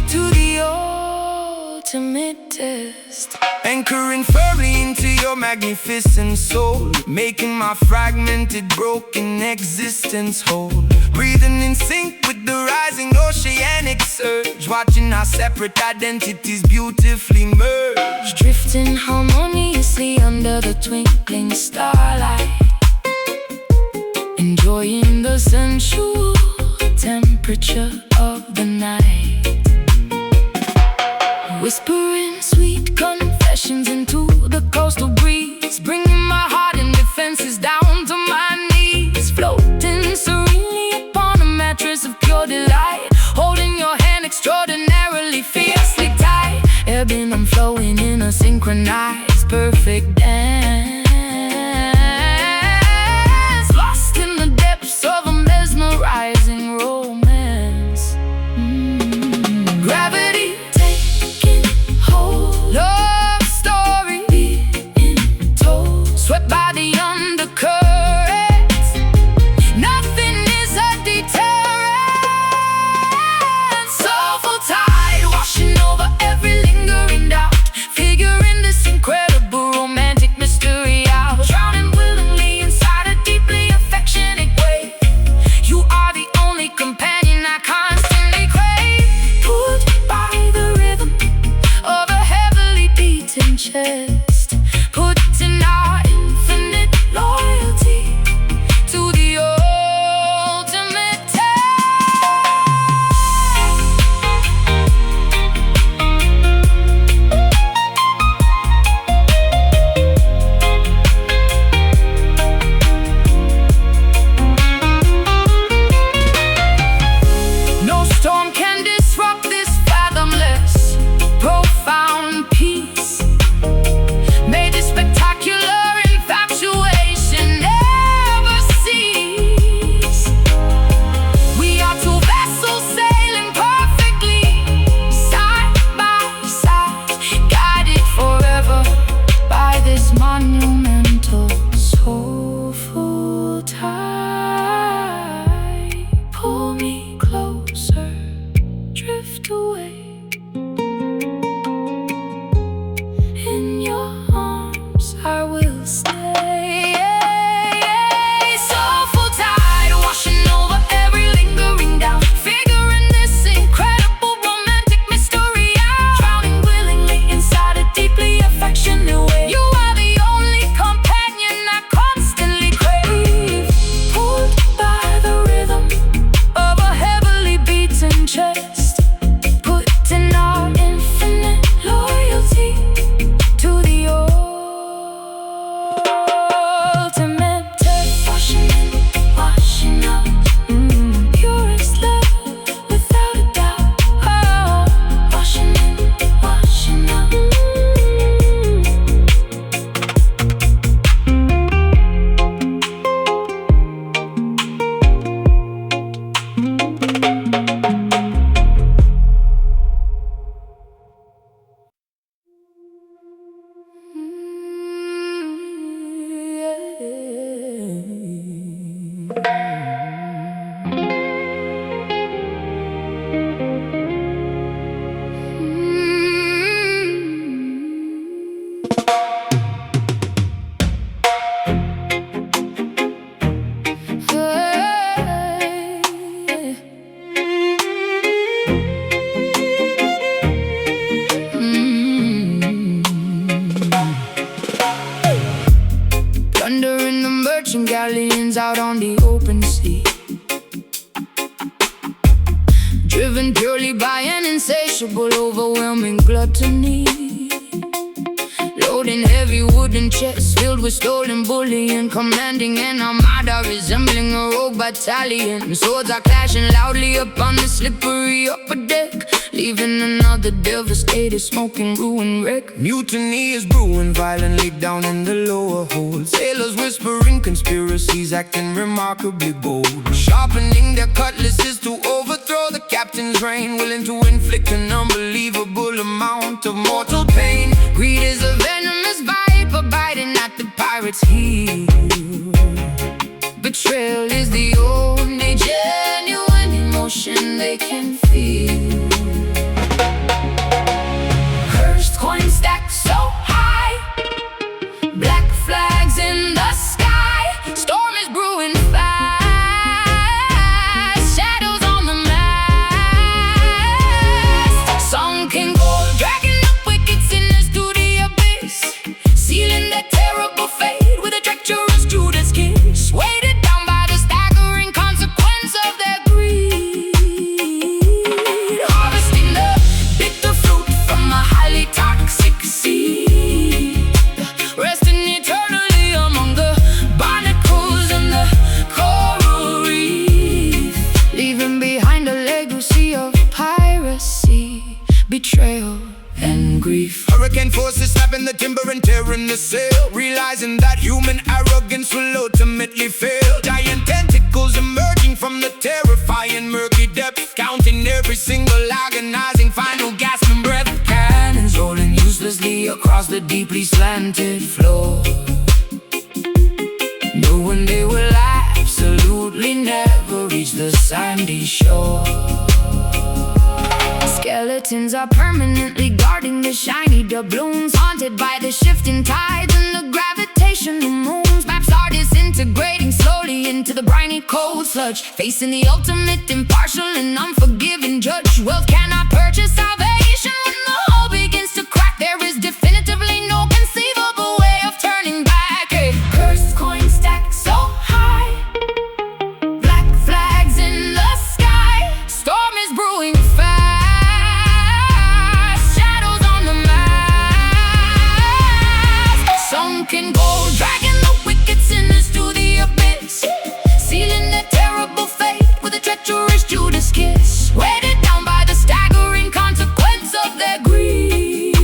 to the ultimate test. Anchoring firmly into your magnificent soul, making my fragmented, broken existence whole. Breathing in sync with the rising oceanic surge, watching our separate identities beautifully merge, drifting harmoniously under the twinkling starlight, enjoying the sensual temperature of the night, whispering sweet confessions into the coastal breeze, bringing my heart and defenses down to my knees, floating serenely upon a mattress of pure delight, holding your hand extraordinarily fiercely tight, ebbing and flowing in a synchronized perfect dance, lost in the depths of a mesmerizing romance. Gravity taking hold, love story being told, swept by the undercurrent, nothing is a deterrent. Soulful tide washing over every lingering doubt, figuring this incredible romantic mystery overwhelming gluttony. Loading heavy wooden chests filled with stolen bullion, commanding an armada resembling a rogue battalion. Swords are clashing loudly upon the slippery upper deck, leaving another devastated, smoking ruin wreck. Mutiny is brewing violently down in the lower hold. Sailors whispering conspiracies, acting remarkably bold, sharpening their cutlasses to overthrow the captain's reign, willing to inflict an unbelievable amount of mortal pain. Greed is a venomous viper biting at the pirate's heel. Betrayal is the only genuine emotion they can feel. Cursed coins stacked so high, black flags in the sky. Storm is brewing fast, shadows on the mast. Sunken gold dragging up wicked sinners to the abyss, sealing their terrible fate with a treacherous Judas kiss. Weighted down by the staggering consequence of their greed, harvesting the bitter fruit from a highly toxic seed, resting eternally among the barnacles and the coral reef, leaving behind a legacy of piracy, betrayal, and grief. Hurricane forces snapping the timber and tearing the sail, realizing that human arrogance will ultimately fail. Giant tentacles emerging from the terrifying murky depths, counting every single agonizing final gasping breath. Cannons rolling uselessly across the deeply slanted floor, knowing they will absolutely never reach the sandy shore. Skeletons are permanently guarding the shiny doubloons, haunted by the shifting tides and the gravitational moons. Maps are disintegrating slowly into the briny cold sludge, facing the ultimate impartial and unforgiving judge. Wealth cannot purchase salvation. When the hull begins to crack, there is definitively no conceivable way of turning back. A cursed coin stacked so high, black flags in the sky. Storm is brewing fast, shadows on the mast. Sunken gold dragging the wicked sinners to the abyss, sealing their terrible fate with a treacherous Judas kiss. Weighted down by the staggering consequence of their greed,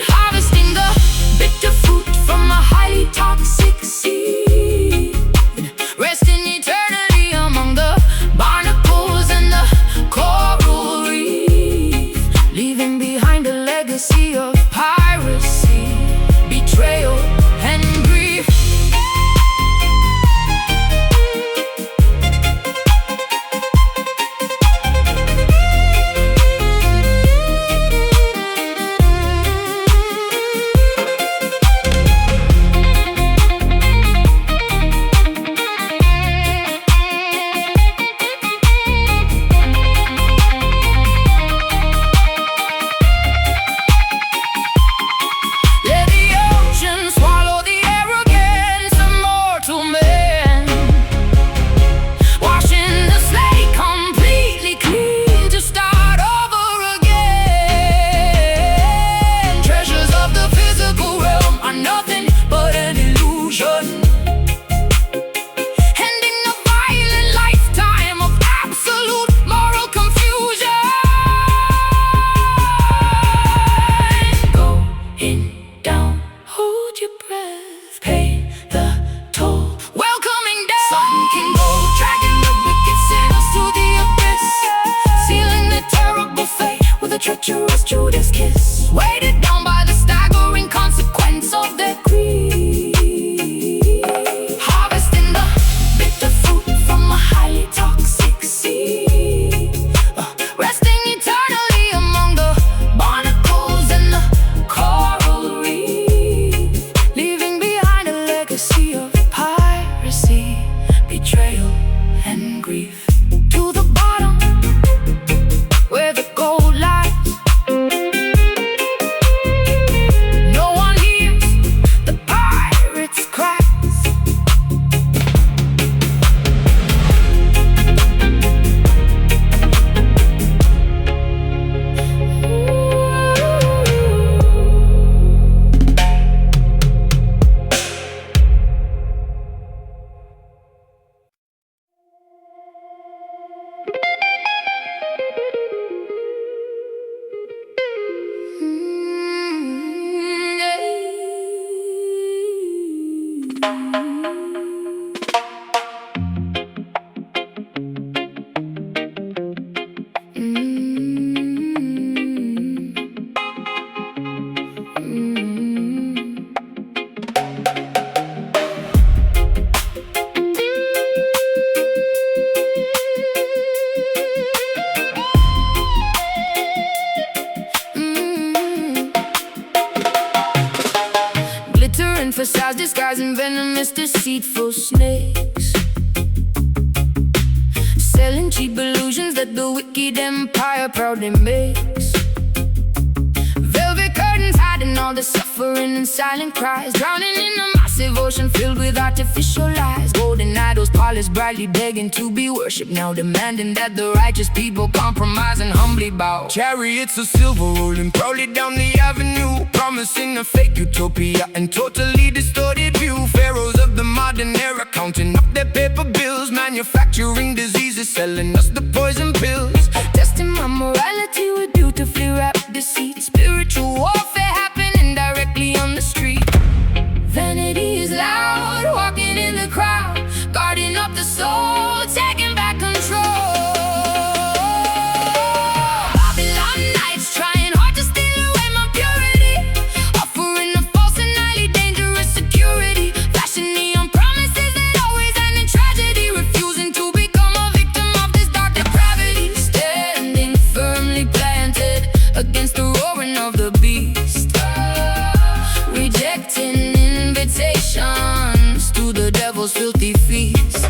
harvesting the bitter fruit from a highly toxic seed, resting eternally among the barnacles and the coral reef, leaving behind a legacy of piracy, betrayal, and grief. Let the ocean swallow the arrogance of mortal men, washing the slate completely clean to start over again. Treasures of the physical realm are nothing but an illusion, ending a violent lifetime of absolute moral confusion. Go in, down, hold your breath, pay the toll. Welcoming death. Sunken gold dragging the wicked sinners to the abyss, sealing their terrible fate with a treacherous Judas kiss. Weighted down by the staggering consequence of their greed, harvesting the bitter fruit from a highly toxic seed, resting eternally among the barnacles and the coral reef, leaving behind a legacy of piracy, betrayal, and grief. To the bottom, where the gold lies, facades disguising venomous, deceitful snakes, selling cheap illusions that the wicked empire proudly makes. Velvet curtains hiding all the suffering and silent cries, drowning in a massive ocean filled with artificial lies. Golden idols polished brightly, begging to be worshipped, now demanding that the righteous people compromise and humbly bow. Chariots of silver rolling proudly down the avenue, promising a fake utopia and totally distorted view. Pharaohs of the modern era counting up their paper bills, manufacturing diseases, selling us the poison pills, testing my morality with beautifully wrapped deceit. Spiritual warfare happening directly on the street. Vanity is loud, walking in the crowd, guarding up the soul, taking back control. Babylon nights trying hard to steal away my purity, offering a false and highly dangerous security, flashing neon promises that always end in tragedy, refusing to become a victim of this dark depravity, standing firmly planted against the roaring of the beast, rejecting invitations to the devil's filthy feast.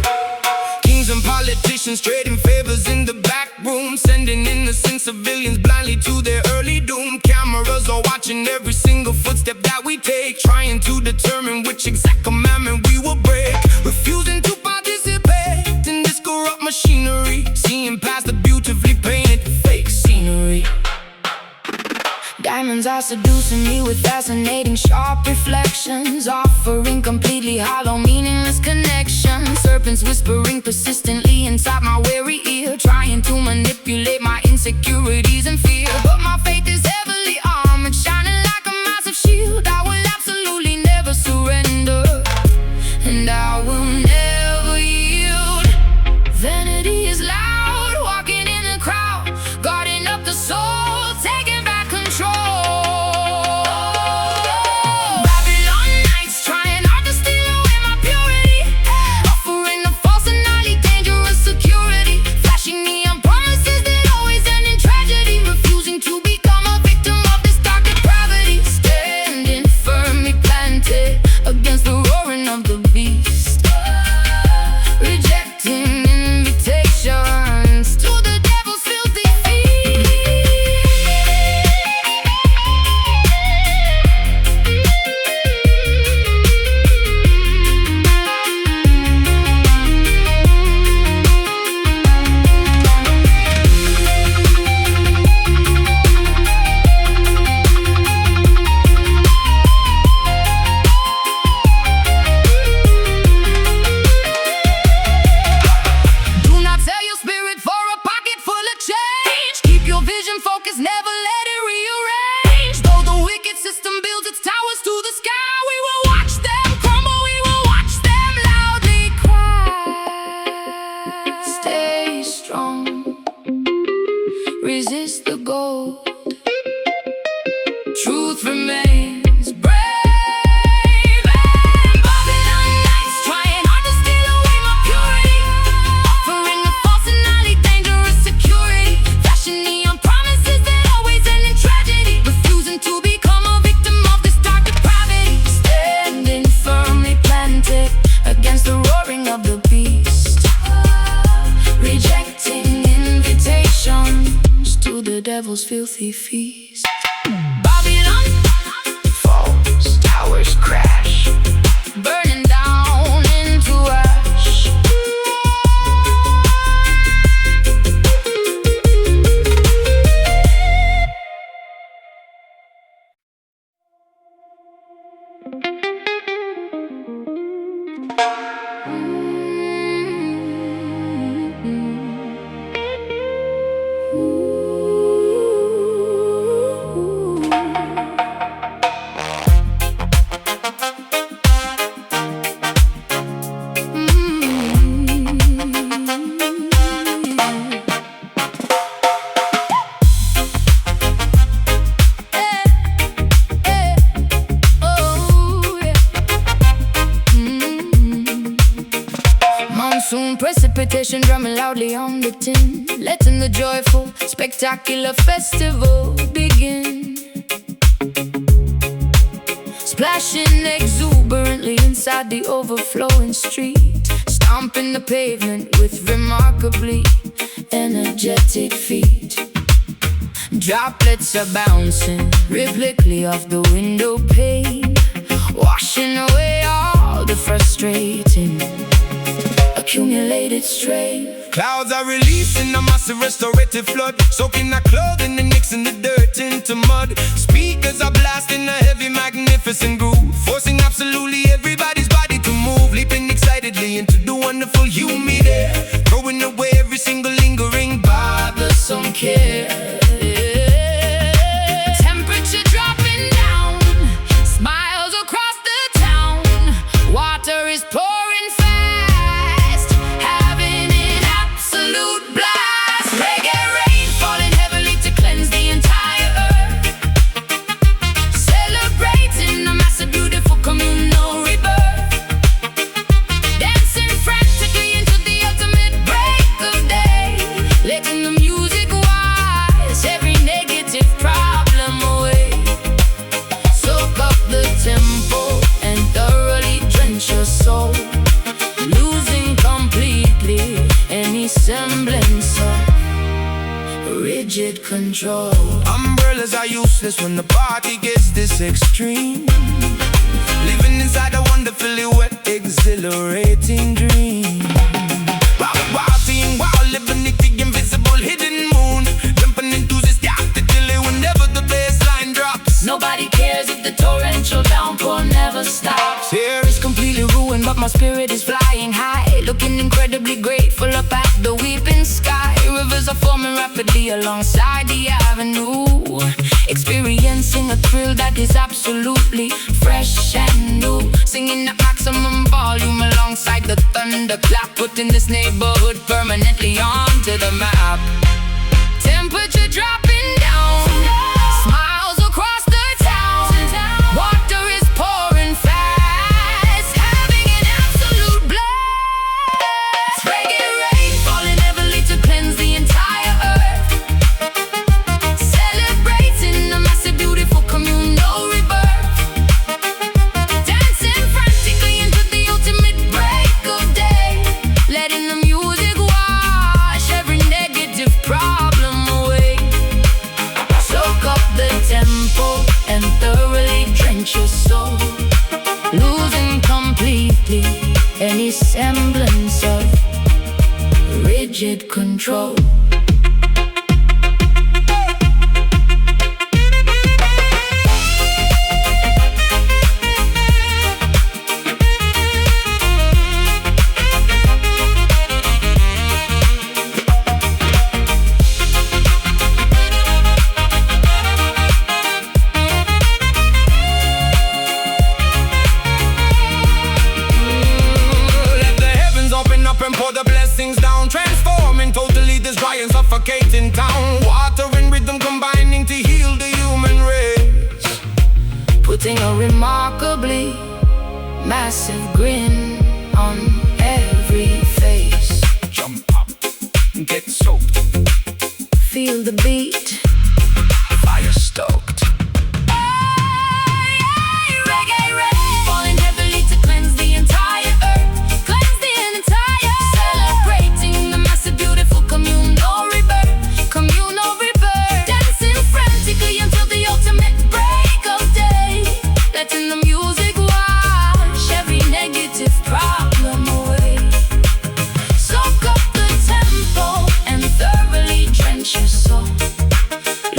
Kings and politicians trading favors in the back room, sending innocent civilians blindly to their early doom. Cameras are watching every single footstep that we take, trying to determine which exact commandment we will break, refusing to participate in this corrupt machinery, seeing past the beautifully painted fake scenery. Diamonds are seducing me with fascinating sharp reflections, offering completely hollow meaningless connections. Serpents whispering persistently inside my weary ear, trying to manipulate my insecurities and fear. But my faith is heavily armored, shining like a massive shield. I will absolutely never surrender, and I will never yield. Vanity is loud, walking in the crowd, guarding up the soul, taking back control. Babylon nights trying hard to steal away my purity, offering a false and highly dangerous security, flashing neon promises that always end in tragedy, refusing to become a victim of this dark depravity, standing firmly planted against the roaring of the beast, rejecting invitations to the devil's filthy feast. Do not sell your spirit for a pocket full of change. Keep your vision focused, never let it rearrange. Though the wicked system builds its towers to the sky, we will watch them crumble, we will watch them loudly cry. Stay strong, resist the gold, truth remains brave. And Babylon nights trying hard to steal away my purity, offering a false and highly dangerous security, flashing neon promises that always end in tragedy, refusing to become a victim of this dark depravity, standing firmly planted against the roaring of the beast, rejecting invitations to the devil's filthy feast. Babylon Falls, towers crash, burning down into ash. Monsoon precipitation drumming loudly on the tin, letting the joyful, spectacular festival begin. Splashing exuberant beside the overflowing street, stomping the pavement with remarkably energetic feet. Droplets are bouncing rhythmically off the window pane, washing away all the frustrating accumulated strain. Clouds are releasing a massive restorative flood, soaking our clothing and mixing the dirt into mud. Speakers are blasting a heavy, magnificent groove, forcing absolutely everybody's body to move, leaping excitedly into the wonderful humid air, throwing away every single lingering bothersome care. Temperature dropping down, smiles across the town. Water is pouring fast, having an absolute blast. Reggae rain falling heavily to cleanse the entire earth, celebrating a massive, beautiful communal rebirth. Dancing frantically into the ultimate break of day, letting the music wash every negative problem away. Soak up the tempo and thoroughly drench your soul, losing completely any semblance of rigid control. Umbrellas are useless when the party gets this extreme, living inside a wonderfully wet, exhilarating dream. Partying while living the invisible hidden moon, jumping enthusiastically whenever the bassline drops. Nobody cares if the torrential downpour never stops. Here It's completely ruined, but my spirit is flying high, looking incredibly grateful up at the weeping sky. Rivers are forming rapidly alongside the avenue, experiencing a thrill that is absolutely fresh and new. Singing at maximum volume alongside the thunderclap, putting this neighborhood permanently onto the map. Temperature dropping down, smiles across the town. Water is pouring fast, having an absolute blast. Reggae rain falling heavily to cleanse the entire earth, celebrating a massive, beautiful communal rebirth. Dancing frantically into the ultimate break of day, letting the music wash every negative problem away. Soak up the tempo and thoroughly drench your soul, losing completely any semblance of rigid control. let the heavens open up and pour the blessings down, transforming totally this dry and suffocating town. Water and rhythm combining to heal the human race, Putting a remarkably massive grin on every face. jump up, get soaked, Feel the beat, fire stoked. reggae rain falling heavily to cleanse the entire earth, cleanse the entire, celebrating the massive, beautiful communal rebirth, dancing frantically until the ultimate break of day, letting the music wash every negative problem away. Soak up the tempo and thoroughly drench your soul,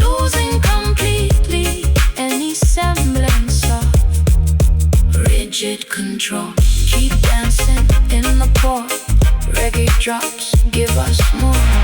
losing completely any semblance of rigid control. Keep dancing in the port, reggae drops give us more.